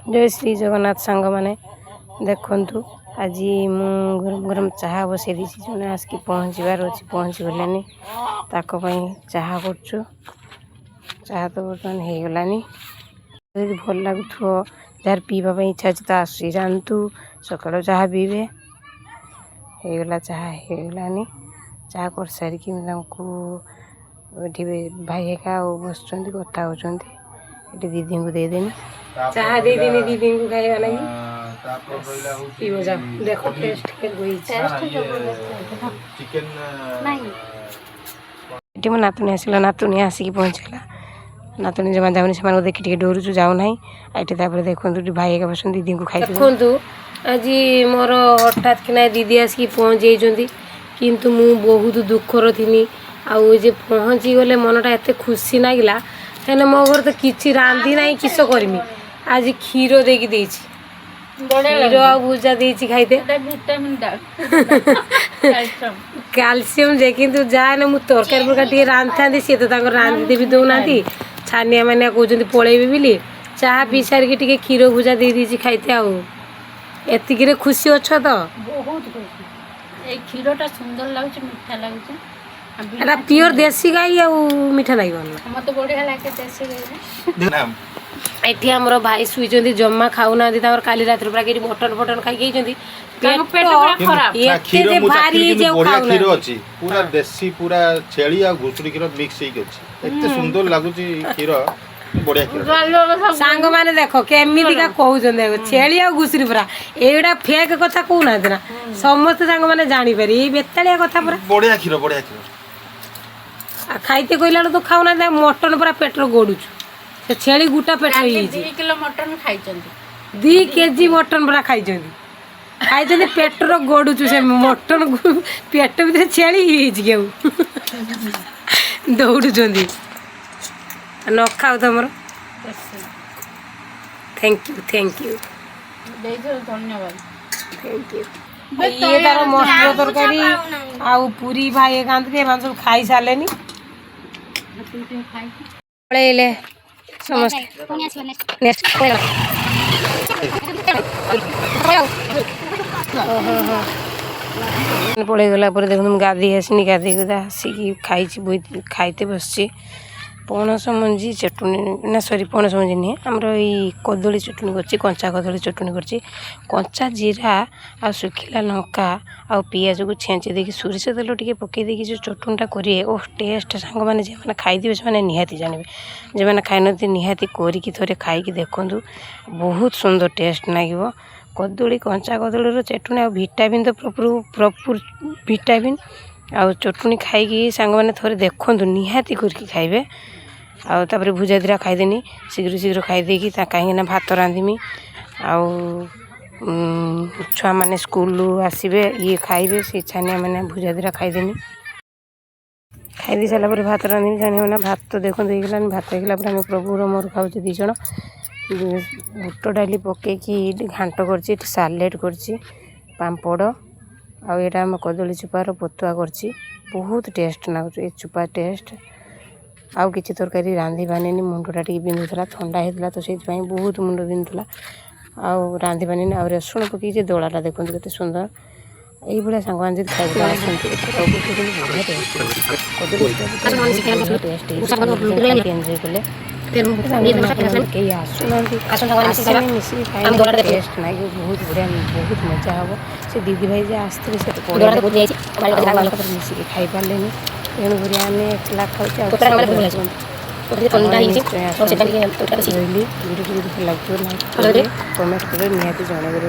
जय श्री जगन्नाथ सांग मैंने देखु आज मु गरम गरम चाह बसई दी जो आसिक पहुँचार अच्छे पहुँची गलानी चाह कर चाह तो बर्तमान हो गलानी भल लगुव जार पीवा इच्छा अच्छे तो आसी जातु सकाल चाह पीबे होगला चाह होगलानी चाह कर सारिकी भाई एका बस कथा होती दीदी को देदेनी चाह देदेनी दीदी को खाइबा लगी पीबो जा देखो टेस्ट के ये मो नातुनी आसला नातुनी आसिक पहुँचला नातुनी जमा जाऊनी से देखी डरुचु जाऊना ये देखो भाई एका बस दीदी को खाई देखु आज मोर हठात कि दीदी आसिक पहुँच जाइए किंतु मु बहुत दुखर थी आउ पहुँची गले मनटा एत खुशी लगिला हेल्ले मो घर तो किसी रांधि ना किस करमी आज क्षीर देकी क्षीर आ भुजा देती खाइते कैल्शियम जे किंतु जाए मुझे तरकारी फरकारी रांधि था सी तो रांधि भी दौना छानिया मानिया कहते पलैबे बोली चाह पी सारिक क्षीर भुजा देती खाइते आतिक खुशी अच्छ तो बहुत खुशी क्षीरटा सुंदर लगुच मीठा लगुच एटा प्योर देसी गाई आ मीठा लगे मत बढ़िया लगे देसी गाई एठी हमर भाई सुइचंदी जम्मा खाउना काली रात पूरा के मटन फटन खाई गईचंदी पेट पूरा खराब एते भारी जे बढ़िया खीर अछि पूरा देसी पूरा छेली आ घुसुरी खीर मिक्स हेइ अछि एते सुंदर लागुची खीर बढ़िया खीर सांग माने देखो केमिति का कहउचंदे छेली आ घुसुरी पूरा एडा फेक कथा कहउना ना समस्त सांग माने जानि पारी बेतालिया कथा पूरा बढ़िया खीर खाइते कहला तो खाउना मटन पूरा पेटर गोडुछु से छेली गुटा पेट हो 2 किलो मटन खाइचंदी 2 केजी मटन पूरा खाइचंदी खाइचंदी पेटर गोडुछु से मटन पेट भीतर छेली हिज गेउ दौड़ुचंदी न खाउ तमर थैंक यू धन्यवाद थैंक यू ये तार मटर तरकारी आउ पूरी भाई कांदे सब खाई सारे पड़े समस्त पड़े गला देखो गाधी आसनी गाधी गुदा आसिक खाई खाइते बस पणस मंजी चटनी ना सॉरी पणस मंजी नहीं आमर ये कदली चटनी कर कंचा कदली चटनी कर कंचा जीरा आ सुखिला लंका आ पियाज को छेंची देखी सोरिष तेल टे पकई देखी जो चटनीटा करेंगे ओह टेस्ट सांग मैंने जो खाई से निहाती जानवे जो मैंने खाई नी निहाती करके थे खाई देखूँ बहुत सुंदर टेस्ट लगे कदली कंचा कदली चटनी आ भिटामिन तो प्रपुर भिटामिन आ चटनी खाई सांग मैंने थे देखूँ निहाती करके खाइबे आउे भुजा दीरा खाईदेनी शीघ्र शीघ्र खाईदेकी कहीं भात रांधमी छुआ मैंने स्कूल आसबे ये खाइबे से छानिया मैंने भुजा दीरा खाईदेनी खाई सारापर भात रांधमी छानिया मैंने भात तो देखो होगलानी भात होगला आम प्रभुर मोर खाऊ दी जन बुट डाली पकईकि घाट कर सालेड कर पापड़ आम कदली चुपार पतुआ कर बहुत टेस्ट लगुच ये चुपा टेस्ट आउ किसी तरकारी रांधि पानी मुंडटा टी बिंधुला थंडा होता तो से बहुत मुंड बिंधुला आउ रांधि पानी आ रसुण पकई दलाटा देखते केते सुंदर ये सांग मैंने एंजय कले टेस्ट लगे बहुत बढ़िया बहुत मजा हम से दीदी भाई जे आसते मिसिक खाई पारे तेणुक आम एकला खाऊ कमेंट कर निहाती जनइबे।